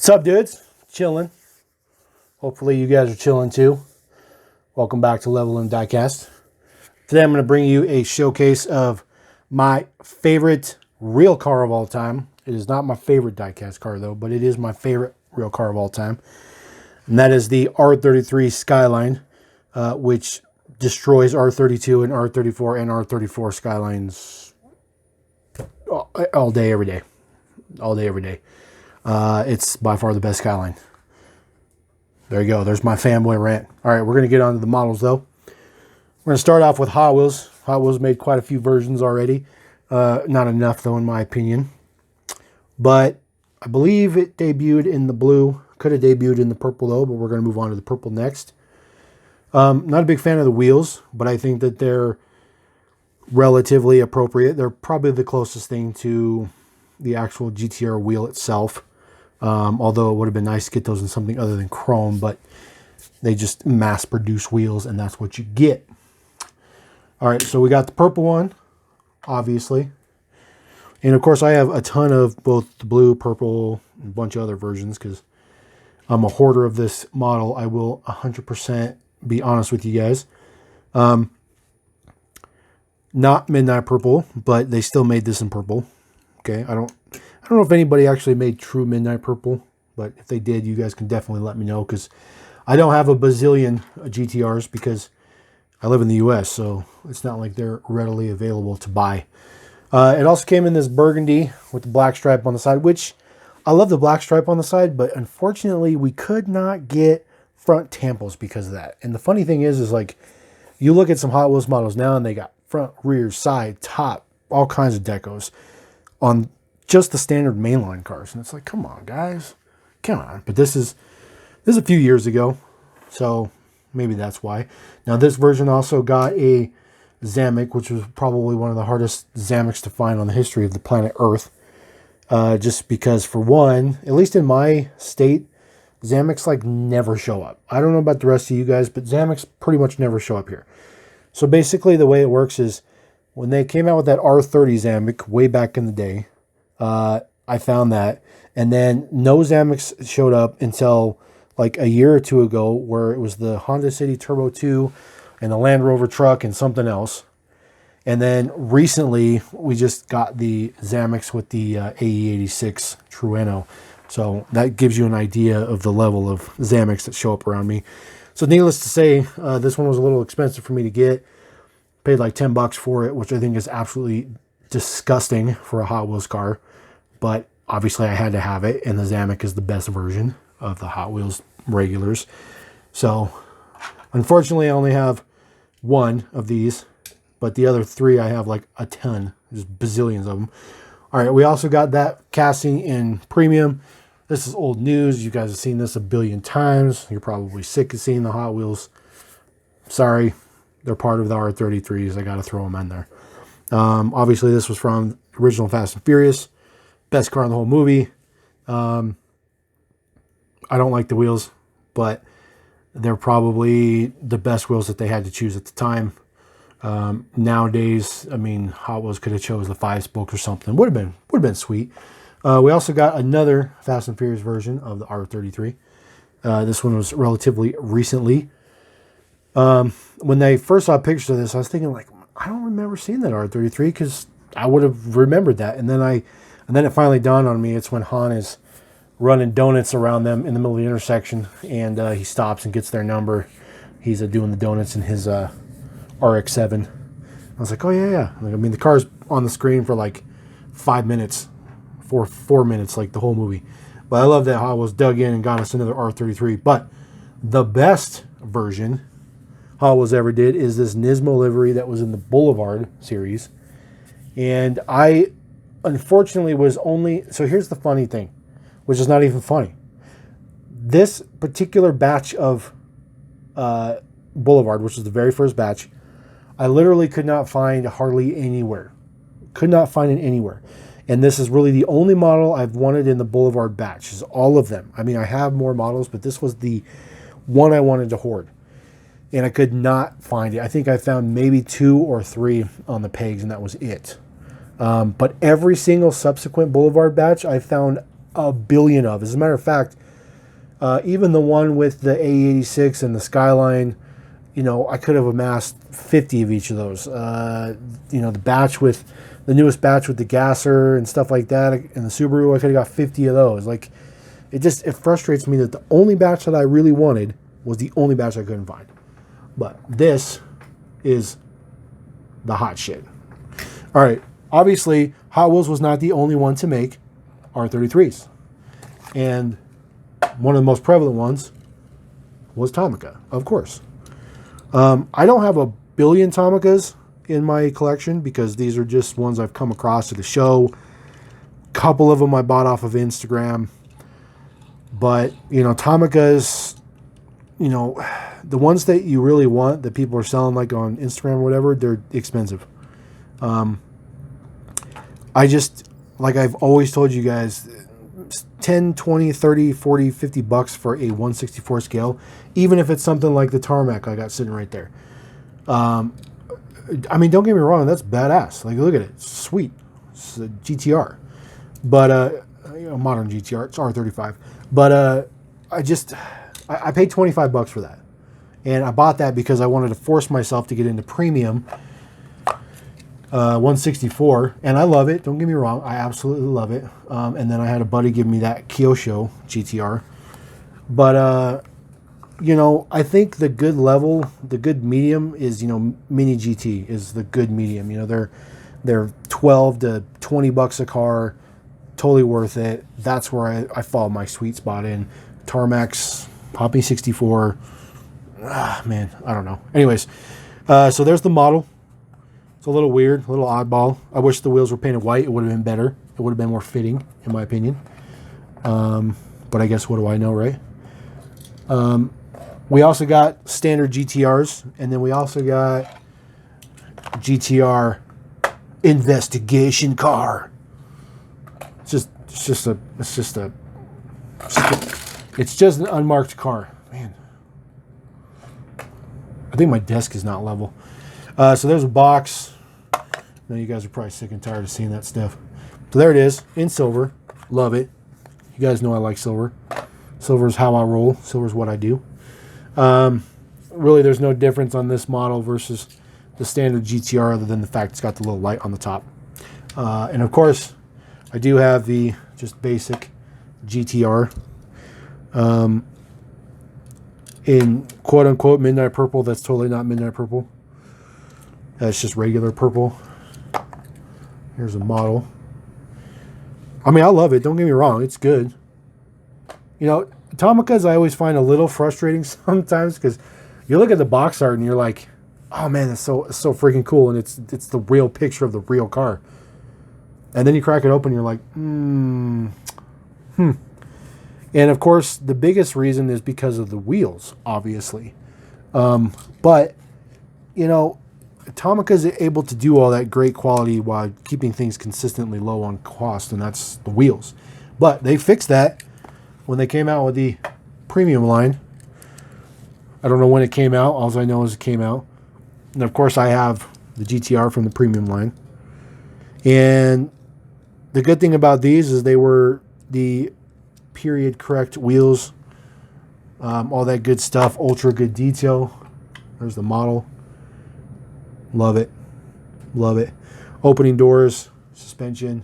What's up, dudes? Chilling. Hopefully you guys are chilling too. Welcome back to Level and Diecast. Today I'm going to bring you a showcase of my favorite real car of all time. It is not my favorite diecast car though, but it is my favorite real car of all time. And that is the R33 Skyline, which destroys R32 and R34 and R34 Skylines all day, every day. All day, every day. It's by far the best Skyline. There you go. There's my fanboy rant. All right, we're going to get on to the models, though. We're going to start off with Hot Wheels. Hot Wheels made quite a few versions already. Not enough, though, in my opinion. But I believe it debuted in the blue. Could have debuted in the purple, though, but we're going to move on to the purple next. Not a big fan of the wheels, but I think that they're relatively appropriate. They're probably the closest thing to the actual GTR wheel itself. Although it would have been nice to get those in something other than chrome, but they just mass produce wheels and that's what you get. All right, so we got the purple one, obviously. And of course I have a ton of both the blue, purple, and a bunch of other versions because I'm a hoarder of this model. I will 100% be honest with you guys. Not midnight purple, but they still made this in purple. Okay, I don't know if anybody actually made true midnight purple, but if they did, you guys can definitely let me know because I don't have a bazillion GTRs because I live in the US, so it's not like they're readily available to buy. It also came in this burgundy with the black stripe on the side, which I love the black stripe on the side, but unfortunately we could not get front tampos because of that. And the funny thing is like you look at some Hot Wheels models now and they got front, rear, side, top, all kinds of decos on just the standard mainline cars. And it's like, come on, guys. Come on. But this is a few years ago, so maybe that's why. Now, this version also got a Zamek, which was probably one of the hardest Zameks to find on the history of the planet Earth. Just because, for one, at least in my state, Zameks like never show up. I don't know about the rest of you guys, but Zameks pretty much never show up here. So basically the way it works is when they came out with that R30 Zamek way back in the day, I found that. And then no Zameks showed up until like a year or two ago where it was the Honda City Turbo 2 and the Land Rover truck and something else. And then recently we just got the Zameks with the AE86 Trueno. So that gives you an idea of the level of Zameks that show up around me. So needless to say, this one was a little expensive for me to get. Paid like $10 for it, which I think is absolutely disgusting for a Hot Wheels car. But obviously I had to have it, and the Zamek is the best version of the Hot Wheels regulars. So unfortunately I only have one of these, but the other three I have like a ton. There's bazillions of them. All right, we also got that casting in premium. This is old news. You guys have seen this a billion times. You're probably sick of seeing the Hot Wheels. Sorry, they're part of the R33s. I got to throw them in there. Obviously, this was from the original Fast and Furious. Best car in the whole movie. I don't like the wheels, but they're probably the best wheels that they had to choose at the time. Nowadays, I mean, Hot Wheels could have chose the 5-spoke or something. Would have been sweet. We also got another Fast and Furious version of the R33. This one was relatively recently. When they first saw pictures of this, I was thinking like, I don't remember seeing that R33 because I would have remembered that. And then it finally dawned on me. It's when Han is running donuts around them in the middle of the intersection, and he stops and gets their number. He's doing the donuts in his RX-7. I was like, oh yeah. Like, I mean, the car's on the screen for like 5 minutes, four minutes, like the whole movie. But I love that Hot Wheels dug in and got us another R33. But the best version Hot Wheels ever did is this Nismo livery that was in the Boulevard series. And I unfortunately was only... So here's the funny thing, which is not even funny. This particular batch of Boulevard, which was the very first batch, I literally could not find hardly anywhere. Could not find it anywhere. And this is really the only model I've wanted in the Boulevard batch. Is all of them. I mean, I have more models, but this was the one I wanted to hoard. And I could not find it. I think I found maybe 2 or 3 on the pegs, and that was it. But every single subsequent Boulevard batch, I found a billion of. As a matter of fact, even the one with the A86 and the Skyline, you know, I could have amassed 50 of each of those. You know, the batch with the newest batch with the gasser and stuff like that, and the Subaru, I could have got 50 of those. Like, it frustrates me that the only batch that I really wanted was the only batch I couldn't find. But this is the hot shit. All right, obviously, Hot Wheels was not the only one to make R33s. And one of the most prevalent ones was Tomica, of course. I don't have a billion Tomicas in my collection because these are just ones I've come across at the show. A couple of them I bought off of Instagram. But, you know, Tomicas, you know, the ones that you really want that people are selling like on Instagram or whatever, they're expensive. I just, like I've always told you guys, 10, 20, 30, 40, 50 bucks for a 1/64 scale, even if it's something like the Tarmac I got sitting right there. I mean, don't get me wrong, that's badass. Like, look at it, it's sweet. It's a GTR, but you know, modern GTR. It's R35, but I paid 25 bucks for that, and I bought that because I wanted to force myself to get into premium 1/64, and I love it. Don't get me wrong, I absolutely love it. And then I had a buddy give me that Kyosho GTR, but you know, I think the good level, the good medium is, you know, Mini GT is the good medium. You know, they're 12 to 20 bucks a car, totally worth it. That's where I follow my sweet spot in. Tarmacs, Poppy 64, man, I don't know. Anyways, so there's the model. It's a little weird, a little oddball. I wish the wheels were painted white. It would have been better. It would have been more fitting, in my opinion. But I guess, what do I know, right? We also got standard GTRs, and then we also got GTR investigation car. It's just an unmarked car, man. I think my desk is not level. So there's a box. Now you guys are probably sick and tired of seeing that stuff. So there it is in silver. Love it. You guys know I like silver. Silver is how I roll. Silver is what I do. Really, there's no difference on this model versus the standard GTR other than the fact it's got the little light on the top. And of course, I do have the just basic GTR in quote-unquote midnight purple. That's totally not midnight purple. It's just regular purple. Here's a model. I mean, I love it. Don't get me wrong. It's good. You know, Tomicas I always find a little frustrating sometimes because you look at the box art and you're like, oh man, it's so freaking cool, and it's the real picture of the real car. And then you crack it open and you're like, And of course, the biggest reason is because of the wheels, obviously. But, you know, Tomica is able to do all that great quality while keeping things consistently low on cost, and that's the wheels. But they fixed that when they came out with the premium line. I don't know when it came out. All I know is it came out. And of course, I have the GTR from the premium line. And the good thing about these is they were the period correct wheels. All that good stuff. Ultra good detail. There's the model. Love it. Love it. Opening doors. Suspension.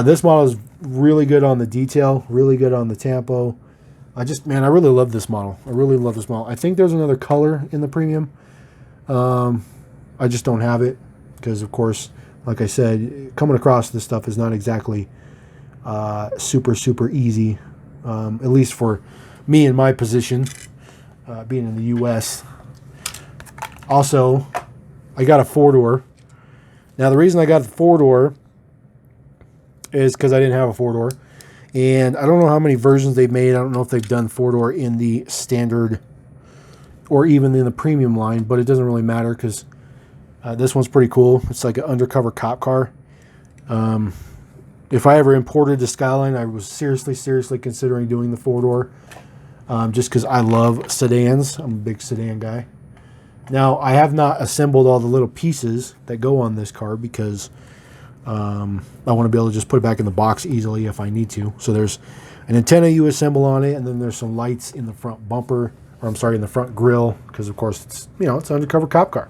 This model is really good on the detail. Really good on the tempo. I really love this model. I really love this model. I think there's another color in the premium. I just don't have it because, of course, like I said, coming across this stuff is not exactly super easy. At least for me in my position, being in the U.S. Also, I got a 4-door. Now, the reason I got the 4-door is because I didn't have a 4-door. And I don't know how many versions they've made. I don't know if they've done 4-door in the standard or even in the premium line, but it doesn't really matter because this one's pretty cool. It's like an undercover cop car. If I ever imported the Skyline, I was seriously considering doing the 4-door just because I love sedans. I'm a big sedan guy. Now, I have not assembled all the little pieces that go on this car because I want to be able to just put it back in the box easily if I need to. So there's an antenna you assemble on it, and then there's some lights in the front bumper, or I'm sorry, in the front grille, because of course it's, you know, it's an undercover cop car.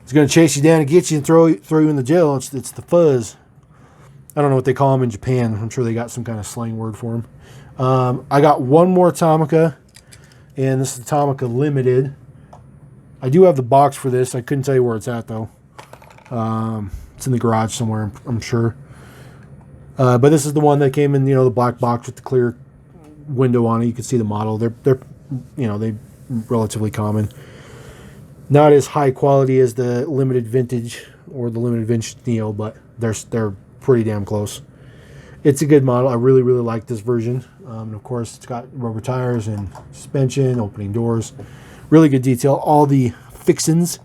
It's going to chase you down and get you and throw you in the jail. It's the fuzz. I don't know what they call them in Japan. I'm sure they got some kind of slang word for them. I got one more Tomica, and this is the Tomica Limited. I do have the box for this. I couldn't tell you where it's at, though. It's in the garage somewhere, I'm sure. But this is the one that came in, you know, the black box with the clear window on it. You can see the model. They're you know, they're relatively common. Not as high quality as the Limited Vintage or the Limited Vintage Neo, but they're pretty damn close. It's a good model. I really, really like this version. And of course, it's got rubber tires and suspension, opening doors. Really good detail. All the fixins.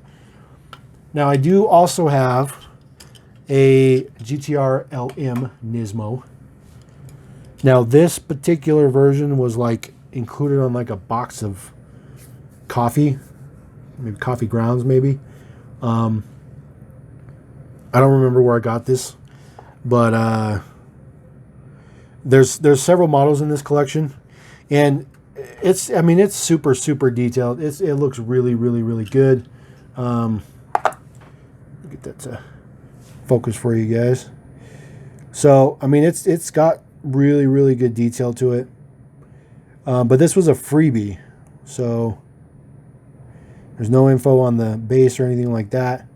Now, I do also have a GTR LM Nismo. Now, this particular version was like included on like a box of coffee, maybe coffee grounds, maybe. I don't remember where I got this, but there's several models in this collection, and it's super, super detailed. It looks really, really, really good. Get that to focus for you guys. So I mean, it's got really, really good detail to it. But this was a freebie, so there's no info on the base or anything like that.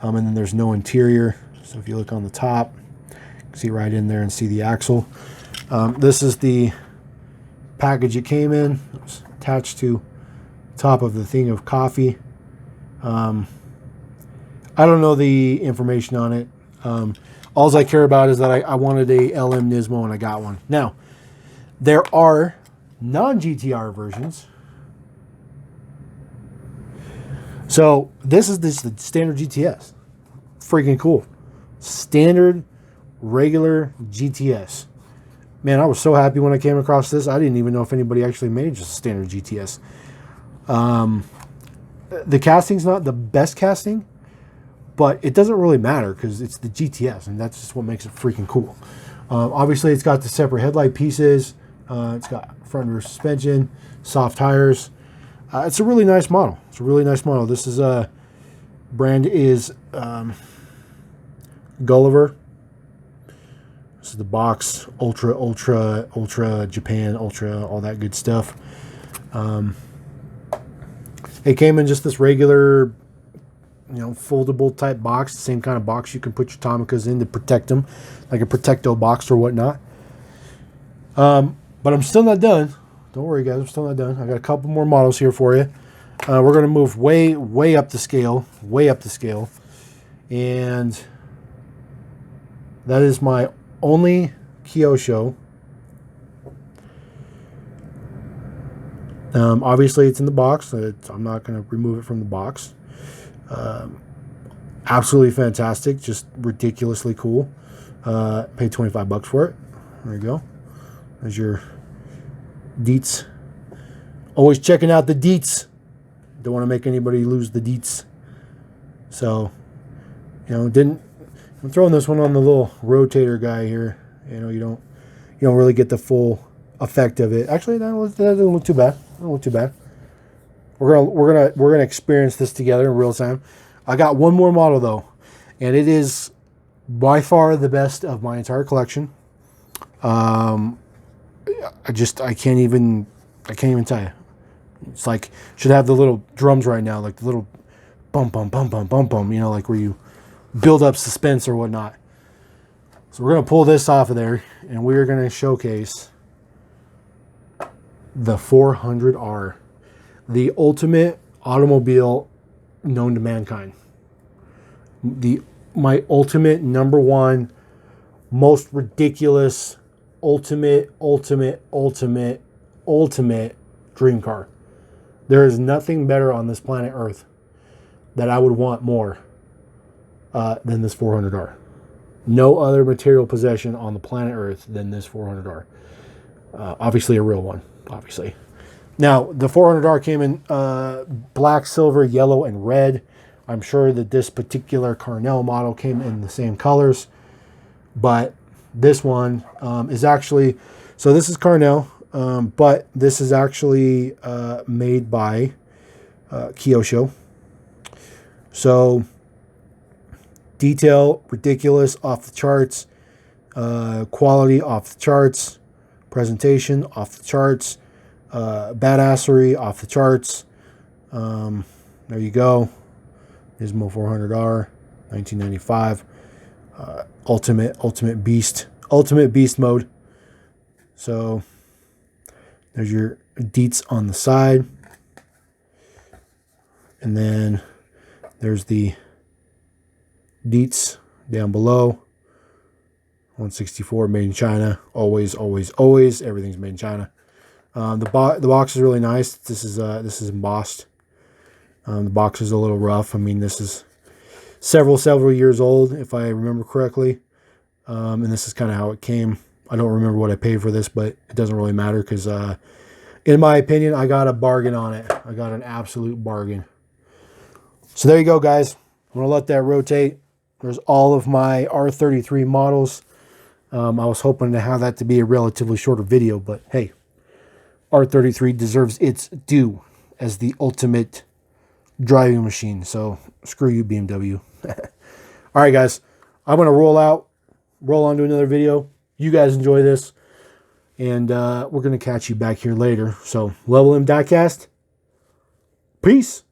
And then there's no interior. So if you look on the top, you can see right in there and see the axle. This is the package it came in. It was attached to the top of the thing of coffee. I don't know the information on it. All I care about is that I wanted a LM Nismo and I got one. Now, there are non-GTR versions. So this is the standard GTS. Freaking cool. Standard, regular GTS. Man, I was so happy when I came across this. I didn't even know if anybody actually made just a standard GTS. The casting's not the best casting, but it doesn't really matter because it's the GTS, and that's just what makes it freaking cool. Obviously, it's got the separate headlight pieces. It's got front and rear suspension, soft tires. It's a really nice model. It's a really nice model. This is brand is Gulliver. This is the box, Ultra Japan, Ultra, all that good stuff. It came in just this regular, you know, foldable type box, the same kind of box you can put your Tomicas in to protect them, like a Protecto box or whatnot. But I'm still not done. Don't worry, guys. I'm still not done. I got a couple more models here for you. We're going to move way up the scale, and that is my only Kyosho. Obviously, it's in the box. I'm not going to remove it from the box. Absolutely fantastic. Just ridiculously cool. Paid $25 for it. There you go. There's your deets. Always checking out the deets. Don't want to make anybody lose the deets. So, you know, I'm throwing this one on the little rotator guy here. You know, you don't really get the full effect of it. Actually, that doesn't look too bad. Don't look too bad. We're gonna experience this together in real time. I got one more model though, and it is by far the best of my entire collection. I can't even tell you. It's like, should have the little drums right now, like the little bum bum bum bum bum bum, you know, like where you build up suspense or whatnot. So we're gonna pull this off of there, and we're gonna showcase the 400R, the ultimate automobile known to mankind. My ultimate number one, most ridiculous, ultimate dream car. There is nothing better on this planet Earth that I would want more than this 400R. No other material possession on the planet Earth than this 400R. Obviously a real one, obviously. Now, the 400R came in black, silver, yellow, and red. I'm sure that this particular Carnell model came in the same colors, but this one is actually, so this is Carnell, but this is actually made by Kyosho. So detail ridiculous, off the charts, quality off the charts, presentation off the charts, badassery off the charts. There you go. Nismo 400R, 1995. Ultimate beast mode. So there's your deets on the side, and then there's the deets down below. 164 made in China. Always everything's made in China. The box is really nice. This is embossed. The box is a little rough. I mean, this is several years old, if I remember correctly. And this is kind of how it came. I don't remember what I paid for this, but it doesn't really matter because, in my opinion, I got a bargain on it. I got an absolute bargain. So there you go, guys. I'm going to let that rotate. There's all of my R33 models. I was hoping to have that to be a relatively shorter video, but hey, R33 deserves its due as the ultimate driving machine. So screw you, BMW. All right, guys, I'm going to roll on to another video. You guys enjoy this, and we're going to catch you back here later. So Level M Diecast, peace.